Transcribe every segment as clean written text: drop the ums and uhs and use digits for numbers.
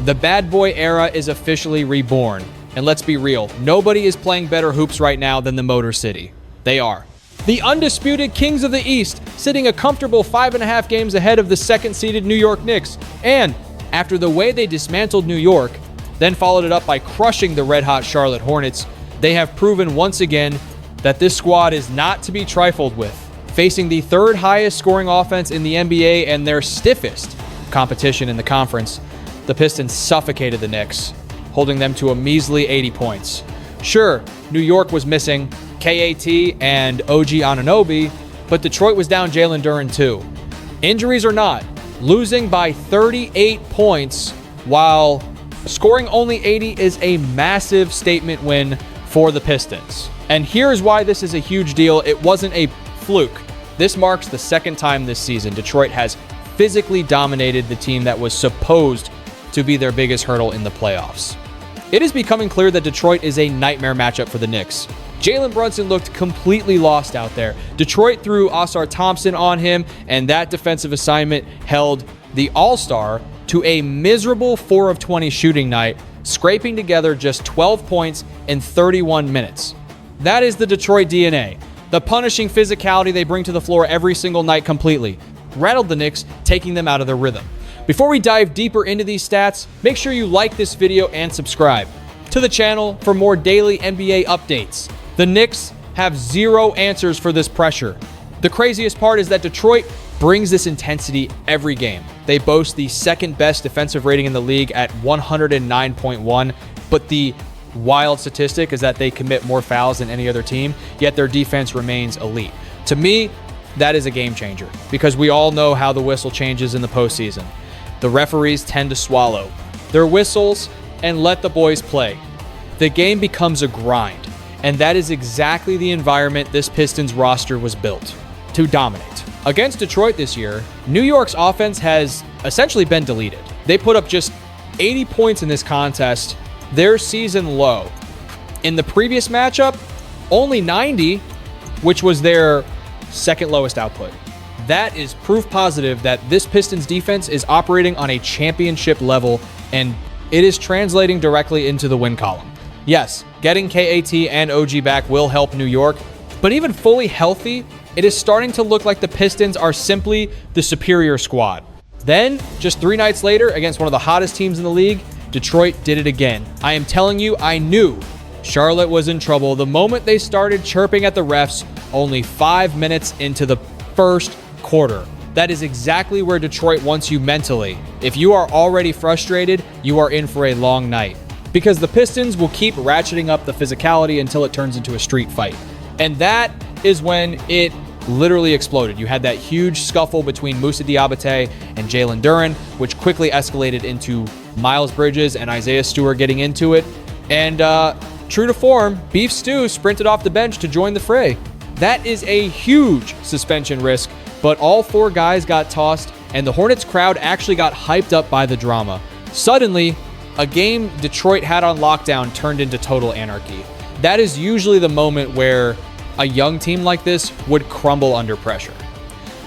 The bad boy era is officially reborn. And let's be real, nobody is playing better hoops right now than the Motor City. They are. The undisputed kings of the East, sitting a comfortable 5.5 games ahead of the second-seeded New York Knicks. And after the way they dismantled New York, then followed it up by crushing the red-hot Charlotte Hornets, they have proven once again that this squad is not to be trifled with. Facing the third highest scoring offense in the NBA and their stiffest competition in the conference, the Pistons suffocated the Knicks, holding them to a measly 80 points. Sure, New York was missing KAT and OG Anunoby, but Detroit was down Jalen Duren too. Injuries or not, losing by 38 points while scoring only 80 is a massive statement win for the Pistons. And here's why this is a huge deal. It wasn't a fluke. This marks the second time this season Detroit has physically dominated the team that was supposed to be their biggest hurdle in the playoffs. It is becoming clear that Detroit is a nightmare matchup for the Knicks. Jalen Brunson looked completely lost out there. Detroit threw Ausar Thompson on him, and that defensive assignment held the All-Star to a miserable 4 of 20 shooting night, scraping together just 12 points in 31 minutes. That is the Detroit DNA. The punishing physicality they bring to the floor every single night completely rattled the Knicks, taking them out of their rhythm. Before we dive deeper into these stats, make sure you like this video and subscribe to the channel for more daily NBA updates. The Knicks have zero answers for this pressure. The craziest part is that Detroit brings this intensity every game. They boast the second best defensive rating in the league at 109.1, but the wild statistic is that they commit more fouls than any other team, yet their defense remains elite. To me, that is a game changer because we all know how the whistle changes in the postseason. The referees tend to swallow their whistles and let the boys play. The game becomes a grind, and that is exactly the environment this Pistons roster was built to dominate. Against Detroit this year, New York's offense has essentially been deleted. They put up just 80 points in this contest, their season low. In the previous matchup, only 90, which was their second lowest output. That is proof positive that this Pistons defense is operating on a championship level, and it is translating directly into the win column. Yes, getting KAT and OG back will help New York, but even fully healthy, it is starting to look like the Pistons are simply the superior squad. Then, just 3 nights later, against one of the hottest teams in the league, Detroit did it again. I am telling you, I knew Charlotte was in trouble the moment they started chirping at the refs only 5 minutes into the first quarter. That is exactly where Detroit wants you mentally. If you are already frustrated, you are in for a long night, because the Pistons will keep ratcheting up the physicality until it turns into a street fight. And that is when it literally exploded. You had that huge scuffle between Musa Diabate and Jalen Duren, which quickly escalated into Miles Bridges and Isaiah Stewart getting into it. And true to form, Beef Stew sprinted off the bench to join the fray. That is a huge suspension risk, but all 4 guys got tossed, and the Hornets crowd actually got hyped up by the drama. Suddenly, a game Detroit had on lockdown turned into total anarchy. That is usually the moment where a young team like this would crumble under pressure.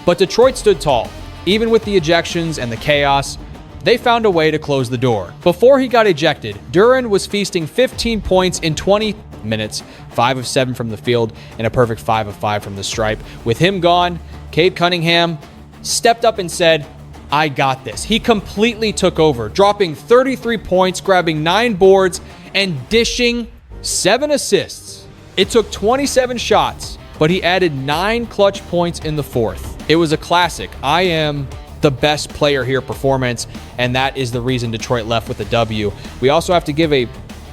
But Detroit stood tall. Even with the ejections and the chaos, they found a way to close the door. Before he got ejected, Duren was feasting 15 points in 20 minutes, 5 of 7 from the field, and a perfect 5 of 5 from the stripe. With him gone, Cade Cunningham stepped up and said, "I got this." He completely took over, dropping 33 points, grabbing 9 boards, and dishing 7 assists. It took 27 shots, but he added 9 clutch points in the 4th. It was a classic. I am the best player here performance, and that is the reason Detroit left with a W. We also have to give a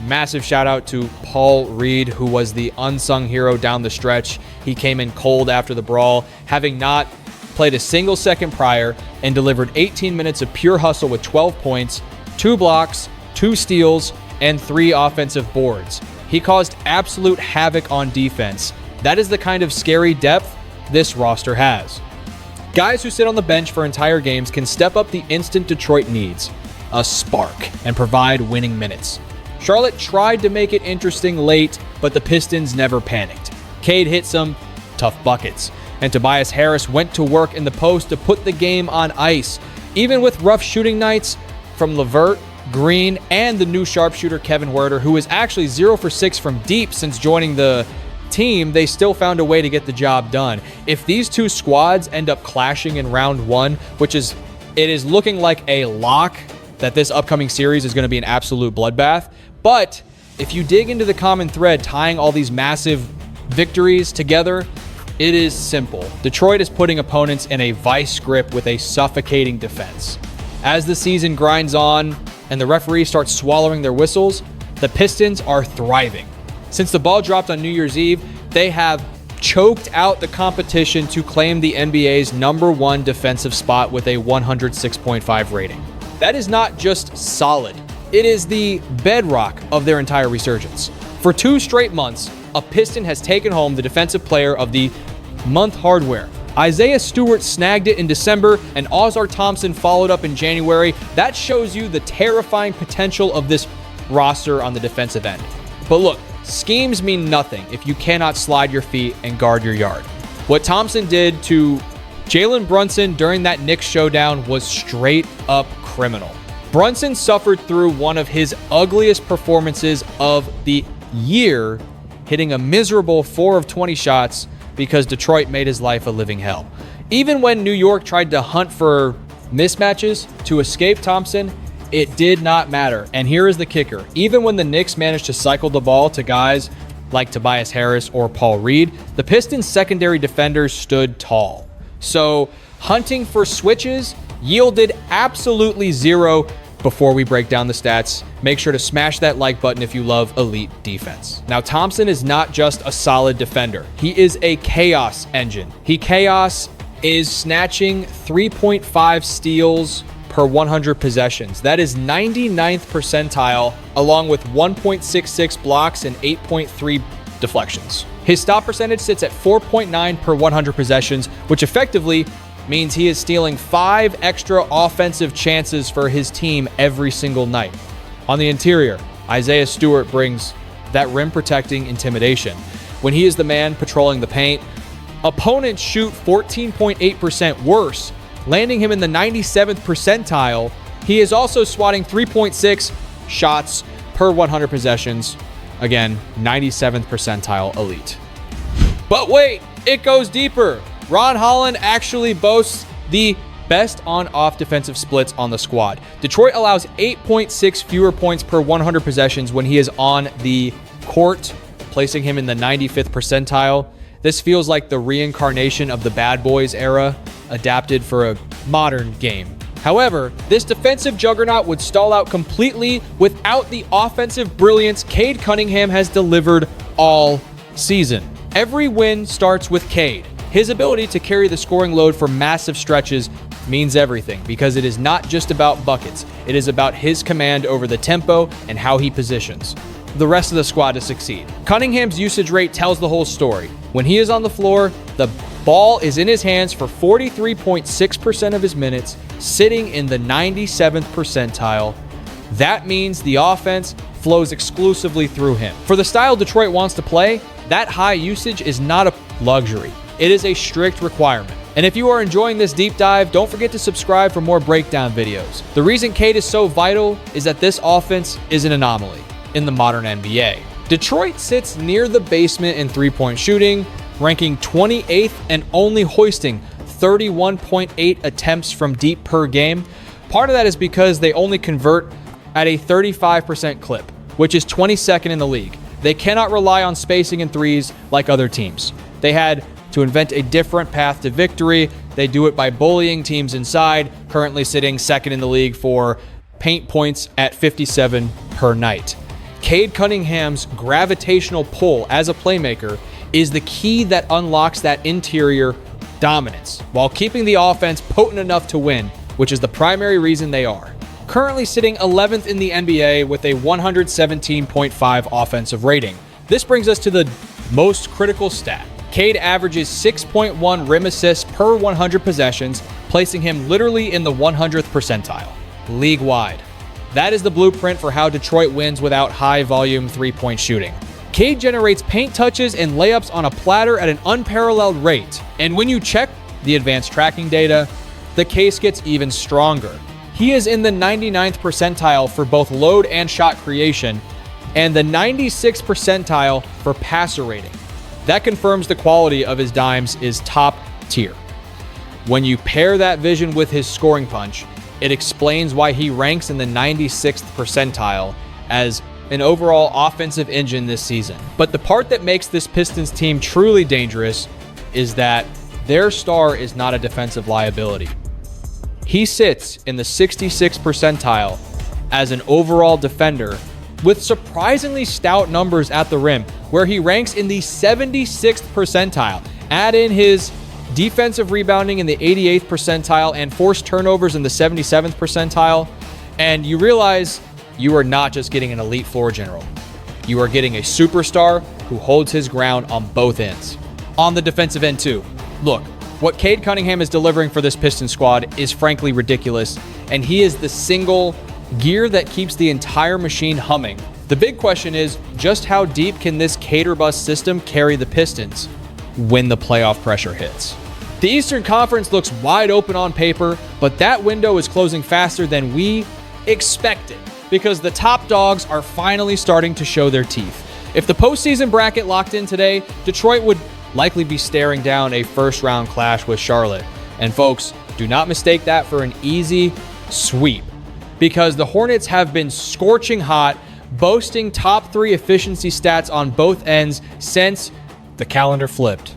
massive shout out to Paul Reed, who was the unsung hero down the stretch. He came in cold after the brawl, having not played a single second prior, and delivered 18 minutes of pure hustle with 12 points, 2 blocks, 2 steals, and 3 offensive boards. He caused absolute havoc on defense. That is the kind of scary depth this roster has. Guys who sit on the bench for entire games can step up the instant Detroit needs, a spark, and provide winning minutes. Charlotte tried to make it interesting late, but the Pistons never panicked. Cade hit some tough buckets, and Tobias Harris went to work in the post to put the game on ice. Even with rough shooting nights from LeVert, Green, and the new sharpshooter Kevin Huerter, who is actually 0 for 6 from deep since joining the team, they still found a way to get the job done. If these two squads end up clashing in round one, it is looking like a lock that this upcoming series is going to be an absolute bloodbath. But if you dig into the common thread tying all these massive victories together, it is simple. Detroit is putting opponents in a vice grip with a suffocating defense. As the season grinds on and the referees start swallowing their whistles, the Pistons are thriving. Since the ball dropped on New Year's Eve, they have choked out the competition to claim the NBA's #1 defensive spot with a 106.5 rating. That is not just solid. It is the bedrock of their entire resurgence. For 2 straight months, a Piston has taken home the Defensive Player of the Month hardware. Isaiah Stewart snagged it in December, and Ausar Thompson followed up in January. That shows you the terrifying potential of this roster on the defensive end. But look, schemes mean nothing if you cannot slide your feet and guard your yard. What Thompson did to Jalen Brunson during that Knicks showdown was straight up criminal. Brunson suffered through one of his ugliest performances of the year, hitting a miserable 4 of 20 shots because Detroit made his life a living hell. Even when New York tried to hunt for mismatches to escape Thompson, it did not matter. And here is the kicker. Even when the Knicks managed to cycle the ball to guys like Tobias Harris or Paul Reed, the Pistons' secondary defenders stood tall. So hunting for switches yielded absolutely zero. Before we break down the stats, make sure to smash that like button if you love elite defense. Now, Thompson is not just a solid defender. He is a chaos engine. Chaos is snatching 3.5 steals per 100 possessions. That is 99th percentile, along with 1.66 blocks and 8.3 deflections. His stop percentage sits at 4.9 per 100 possessions, which effectively means he is stealing 5 extra offensive chances for his team every single night. On the interior, Isaiah Stewart brings that rim-protecting intimidation. When he is the man patrolling the paint, opponents shoot 14.8% worse, landing him in the 97th percentile. He is also swatting 3.6 shots per 100 possessions. Again, 97th percentile elite. But wait, it goes deeper. Ron Holland actually boasts the best on-off defensive splits on the squad. Detroit allows 8.6 fewer points per 100 possessions when he is on the court, placing him in the 95th percentile. This feels like the reincarnation of the Bad Boys era, adapted for a modern game. However, this defensive juggernaut would stall out completely without the offensive brilliance Cade Cunningham has delivered all season. Every win starts with Cade. His ability to carry the scoring load for massive stretches means everything, because it is not just about buckets. It is about his command over the tempo and how he positions the rest of the squad to succeed. Cunningham's usage rate tells the whole story. When he is on the floor, the ball is in his hands for 43.6% of his minutes, sitting in the 97th percentile. That means the offense flows exclusively through him. For the style Detroit wants to play, that high usage is not a luxury. It is a strict requirement. And if you are enjoying this deep dive, don't forget to subscribe for more breakdown videos. The reason Cade is so vital is that this offense is an anomaly in the modern NBA. Detroit sits near the basement in three-point shooting, ranking 28th and only hoisting 31.8 attempts from deep per game. Part of that is because they only convert at a 35% clip, which is 22nd in the league. They cannot rely on spacing and threes like other teams. They had to invent a different path to victory. They do it by bullying teams inside, currently sitting second in the league for paint points at 57 per night. Cade Cunningham's gravitational pull as a playmaker is the key that unlocks that interior dominance, while keeping the offense potent enough to win, which is the primary reason they are. Currently sitting 11th in the NBA with a 117.5 offensive rating. This brings us to the most critical stat. Cade averages 6.1 rim assists per 100 possessions, placing him literally in the 100th percentile, league-wide. That is the blueprint for how Detroit wins without high-volume three-point shooting. Cade generates paint touches and layups on a platter at an unparalleled rate. And when you check the advanced tracking data, the case gets even stronger. he is in the 99th percentile for both load and shot creation, and the 96th percentile for passer rating. That confirms the quality of his dimes is top tier. When you pair that vision with his scoring punch, it explains why he ranks in the 96th percentile as an overall offensive engine this season. But the part that makes this Pistons team truly dangerous is that their star is not a defensive liability. He sits in the 66th percentile as an overall defender with surprisingly stout numbers at the rim, where he ranks in the 76th percentile. Add in his defensive rebounding in the 88th percentile and forced turnovers in the 77th percentile, and you realize you are not just getting an elite floor general. You are getting a superstar who holds his ground on both ends. On the defensive end too. Look, what Cade Cunningham is delivering for this Pistons squad is frankly ridiculous, and he is the single gear that keeps the entire machine humming. The big question is, just how deep can this cater bus system carry the Pistons when the playoff pressure hits? The Eastern Conference looks wide open on paper, but that window is closing faster than we expected because the top dogs are finally starting to show their teeth. If the postseason bracket locked in today, Detroit would likely be staring down a first-round clash with Charlotte. And folks, do not mistake that for an easy sweep, because the Hornets have been scorching hot, boasting top 3 efficiency stats on both ends since the calendar flipped.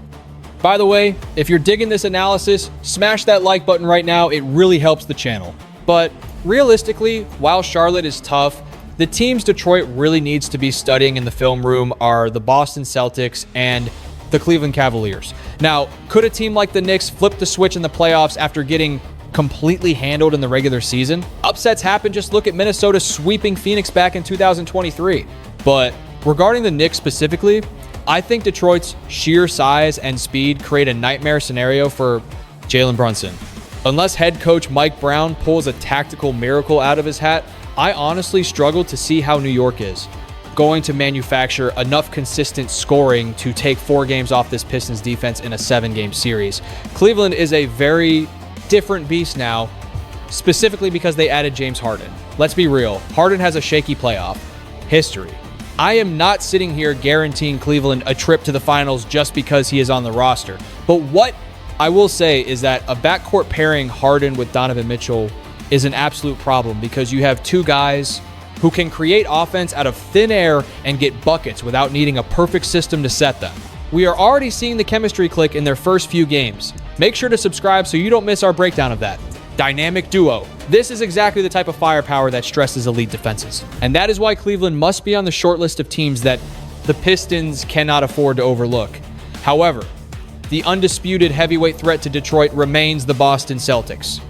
By the way, if you're digging this analysis, smash that like button right now. It really helps the channel. But realistically, while Charlotte is tough, the teams Detroit really needs to be studying in the film room are the Boston Celtics and the Cleveland Cavaliers. Now, could a team like the Knicks flip the switch in the playoffs after getting completely handled in the regular season? Upsets happen. Just look at Minnesota sweeping Phoenix back in 2023. But regarding the Knicks specifically, I think Detroit's sheer size and speed create a nightmare scenario for Jalen Brunson. Unless head coach Mike Brown pulls a tactical miracle out of his hat, I honestly struggle to see how New York is going to manufacture enough consistent scoring to take 4 games off this Pistons defense in a 7-game series. Cleveland is a very different beast now, specifically because they added James Harden. Let's be real, Harden has a shaky playoff history. I am not sitting here guaranteeing Cleveland a trip to the finals just because he is on the roster. But what I will say is that a backcourt pairing Harden with Donovan Mitchell is an absolute problem, because you have 2 guys who can create offense out of thin air and get buckets without needing a perfect system to set them. We are already seeing the chemistry click in their first few games. Make sure to subscribe so you don't miss our breakdown of that dynamic duo. This is exactly the type of firepower that stresses elite defenses. And that is why Cleveland must be on the short list of teams that the Pistons cannot afford to overlook. However, the undisputed heavyweight threat to Detroit remains the Boston Celtics.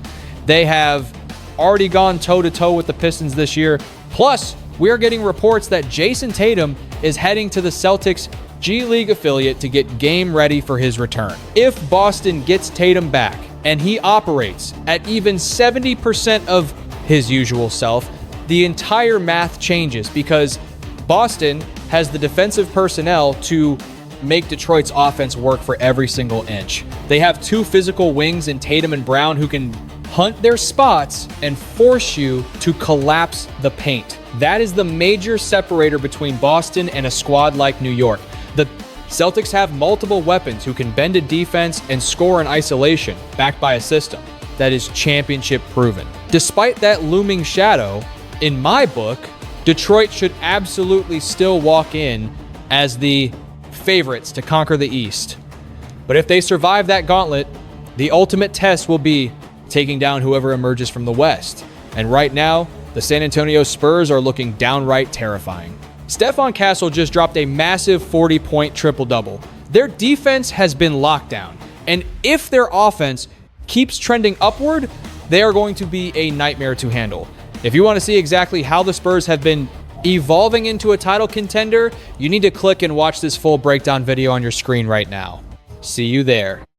They have already gone toe-to-toe with the Pistons this year. Plus, we are getting reports that Jason Tatum is heading to the Celtics G League affiliate to get game ready for his return. If Boston gets Tatum back and he operates at even 70% of his usual self, the entire math changes, because Boston has the defensive personnel to make Detroit's offense work for every single inch. They have 2 physical wings in Tatum and Brown who can hunt their spots and force you to collapse the paint. That is the major separator between Boston and a squad like New York. The Celtics have multiple weapons who can bend a defense and score in isolation, backed by a system that is championship proven. Despite that looming shadow, in my book, Detroit should absolutely still walk in as the favorites to conquer the East. But if they survive that gauntlet, the ultimate test will be taking down whoever emerges from the West. And right now, the San Antonio Spurs are looking downright terrifying. Stephon Castle just dropped a massive 40-point triple-double. Their defense has been locked down, and if their offense keeps trending upward, they are going to be a nightmare to handle. If you want to see exactly how the Spurs have been evolving into a title contender, you need to click and watch this full breakdown video on your screen right now. See you there.